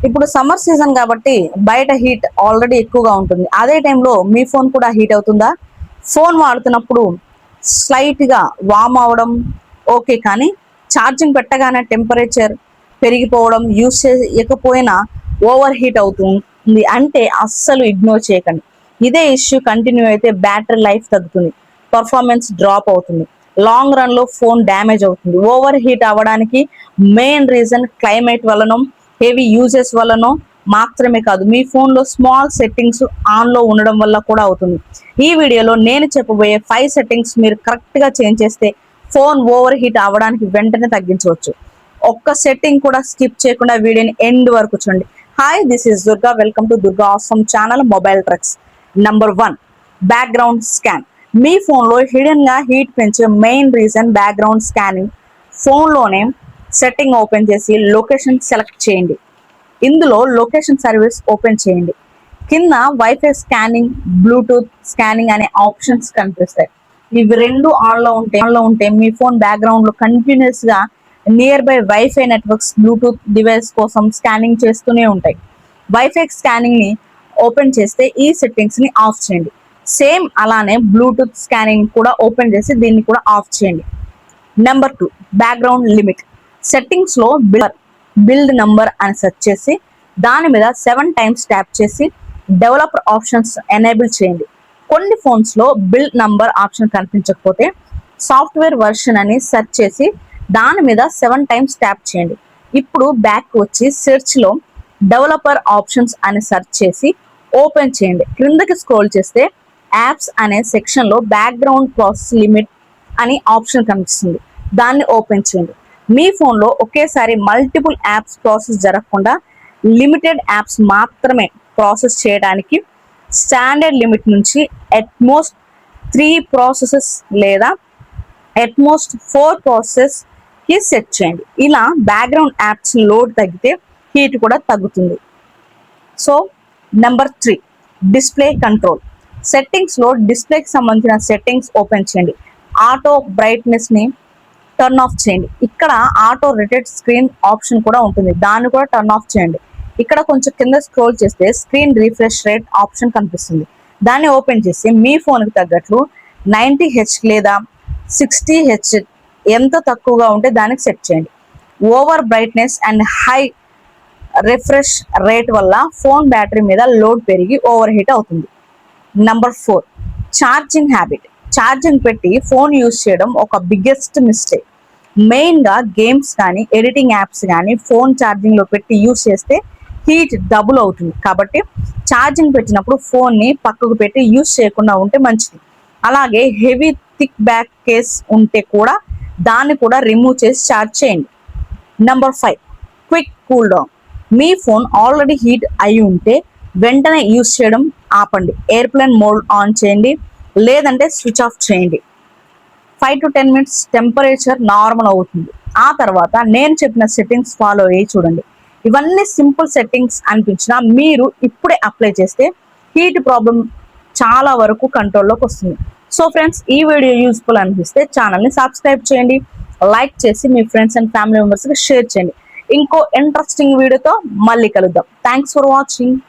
ఇప్పుడు summer season కాబట్టి బయట హీట్ ఆల్రెడీ ఎక్కువగా ఉంటుంది. అదే టైంలో మీ ఫోన్ కూడా హీట్ అవుతుందా? ఫోన్ వాడుతున్నప్పుడు స్లైట్గా వార్మ్ అవడం ఓకే, కానీ ఛార్జింగ్ పెట్టగానే టెంపరేచర్ పెరిగిపోవడం, యూస్ చేయకపోయినా ఓవర్ హీట్ అవుతుంది అంటే అస్సలు ఇగ్నోర్ చేయకండి. ఇదే ఇష్యూ కంటిన్యూ అయితే బ్యాటరీ లైఫ్ తగ్గుతుంది, పర్ఫార్మెన్స్ డ్రాప్ అవుతుంది, లాంగ్ రన్ లో ఫోన్ డ్యామేజ్ అవుతుంది. ఓవర్ హీట్ అవ్వడానికి మెయిన్ రీజన్ క్లైమేట్ వలన, హెవీ యూజెస్ వలనో మాత్రమే కాదు, మీ ఫోన్ లో స్మాల్ సెట్టింగ్స్ ఆన్ లో ఉండడం వల్ల కూడా అవుతుంది. ఈ వీడియోలో నేను చెప్పబోయే 5 సెట్టింగ్స్ మీరు కరెక్ట్ గా చేంజ్ చేస్తే ఫోన్ ఓవర్ హీట్ అవ్వడానికి వెంటనే తగ్గించవచ్చు. ఒక్క సెట్టింగ్ కూడా స్కిప్ చేయకుండా వీడియోని ఎండ్ వరకు చూడండి. Hi, this is Durga. Welcome to Durga awesome channel mobile tricks. Number 1, background scan. మీ ఫోన్లో హిడెన్ గా హీట్ పెంచే మెయిన్ రీజన్ బ్యాక్గ్రౌండ్ స్కానింగ్. ఫోన్లోనే సెట్టింగ్ ఓపెన్ చేసి లొకేషన్ సెలెక్ట్ చేయండి. ఇందులో లొకేషన్ సర్వీస్ ఓపెన్ చేయండి. కింద వైఫై స్కానింగ్, బ్లూటూత్ స్కానింగ్ అనే ఆప్షన్స్ కనిపిస్తాయి. ఇవి రెండు ఆన్లో ఉంటే మీ ఫోన్ బ్యాక్గ్రౌండ్ లో కంటిన్యూస్ గా nearby wifi networks, bluetooth device కోసం స్కానింగ్ చేస్తూనే ఉంటాయి. వైఫై స్కానింగ్ ని ఓపెన్ చేస్తే ఈ సెట్టింగ్స్ ని ఆఫ్ చేయండి. సేమ్ అలానే బ్లూటూత్ స్కానింగ్ కూడా ఓపెన్ చేసి దీన్ని కూడా ఆఫ్ చేయండి. Number 2, background limit. సెట్టింగ్స్ లో బిల్డ్ నంబర్ అని సెర్చ్ చేసి దాని మీద 7 టైమ్స్ ట్యాప్ చేసి డెవలపర్ ఆప్షన్స్ ఎనేబుల్ చేయండి. కొన్ని ఫోన్స్ లో బిల్డ్ నంబర్ ఆప్షన్ కనిపించకపోతే సాఫ్ట్వేర్ వర్షన్ అని సెర్చ్ చేసి దాని మీద 7 టైమ్స్ ట్యాప్ చేయండి. ఇప్పుడు బ్యాక్ వచ్చి సెర్చ్ లో డెవలపర్ ఆప్షన్స్ అని సెర్చ్ చేసి ఓపెన్ చేయండి. క్రిందకి స్క్రోల్ చేస్తే యాప్స్ అనే సెక్షన్ లో బ్యాక్గ్రౌండ్ ప్రాసెస్ లిమిట్ అని ఆప్షన్ కనిపిస్తుంది. దాన్ని ఓపెన్ చేయండి. మీ ఫోన్లో ఒకేసారి మల్టిపుల్ యాప్స్ ప్రాసెస్ జరగకుండా లిమిటెడ్ యాప్స్ మాత్రమే ప్రాసెస్ చేయడానికి స్టాండర్డ్ లిమిట్ నుంచి అట్మోస్ట్ 3 ప్రాసెసెస్ లేదా అట్మోస్ట్ 4 ప్రాసెసెస్ కి సెట్ చేయండి. ఇలా బ్యాక్గ్రౌండ్ యాప్స్ లోడ్ తగ్గితే హీట్ కూడా తగ్గుతుంది. So number 3, display control. Settings లో డిస్ప్లేకి సంబంధించిన సెట్టింగ్స్ ఓపెన్ చేయండి. ఆటో బ్రైట్నెస్ ని టర్న్ ఆఫ్ చేయండి. ఇక్కడ ఆటో రొటేట్ స్క్రీన్ ఆప్షన్ కూడా ఉంటుంది, దాన్ని కూడా టర్న్ ఆఫ్ చేయండి. ఇక్కడ కొంచెం కింద స్క్రోల్ చేస్తే స్క్రీన్ రిఫ్రెష్ రేట్ ఆప్షన్ కనిపిస్తుంది. దాన్ని ఓపెన్ చేసి మీ ఫోన్కి తగ్గట్లు 90Hz లేదా 60Hz ఎంత తక్కువగా ఉంటే దానికి సెట్ చేయండి. Over brightness and high refresh rate వల్ల ఫోన్ బ్యాటరీ మీద లోడ్ పెరిగి ఓవర్ హీట్ అవుతుంది. Number 4, charging habit. ఛార్జింగ్ పెట్టి ఫోన్ యూజ్ చేయడం ఒక బిగ్గెస్ట్ మిస్టేక్. మెయిన్గా గేమ్స్ కానీ ఎడిటింగ్ యాప్స్ కానీ ఫోన్ ఛార్జింగ్ లో పెట్టి యూజ్ చేస్తే హీట్ డబుల్ అవుతుంది. కాబట్టి ఛార్జింగ్ పెట్టినప్పుడు ఫోన్ని పక్కకు పెట్టి యూజ్ చేయకుండా ఉంటే మంచిది. అలాగే హెవీ థిక్ బ్యాక్ కేస్ ఉంటే కూడా దాన్ని కూడా రిమూవ్ చేసి ఛార్జ్ చేయండి. Number 5, quick cool down. మీ ఫోన్ ఆల్రెడీ హీట్ అయి ఉంటే వెంటనే యూజ్ చేయడం ఆపండి. ఎయిర్ప్లేన్ మోడ్ ఆన్ చేయండి లేదంటే స్విచ్ ఆఫ్ చేయండి. 5 to 10 minutes టెంపరేచర్ నార్మల్ అవుతుంది. ఆ తర్వాత నేను చెప్పిన సెట్టింగ్స్ ఫాలో అయ్యి చూడండి. ఇవన్నీ సింపుల్ సెట్టింగ్స్ అనిపించినా మీరు ఇప్పుడే అప్లై చేస్తే హీట్ ప్రాబ్లం చాలా వరకు కంట్రోల్లోకి వస్తుంది. సో ఫ్రెండ్స్, ఈ వీడియో యూస్ఫుల్ అనిపిస్తే ఛానల్ని సబ్స్క్రైబ్ చేయండి, లైక్ చేసి మీ ఫ్రెండ్స్ అండ్ ఫ్యామిలీ మెంబర్స్కి షేర్ చేయండి. ఇంకో ఇంట్రెస్టింగ్ వీడియోతో మళ్ళీ కలుద్దాం. Thanks for watching.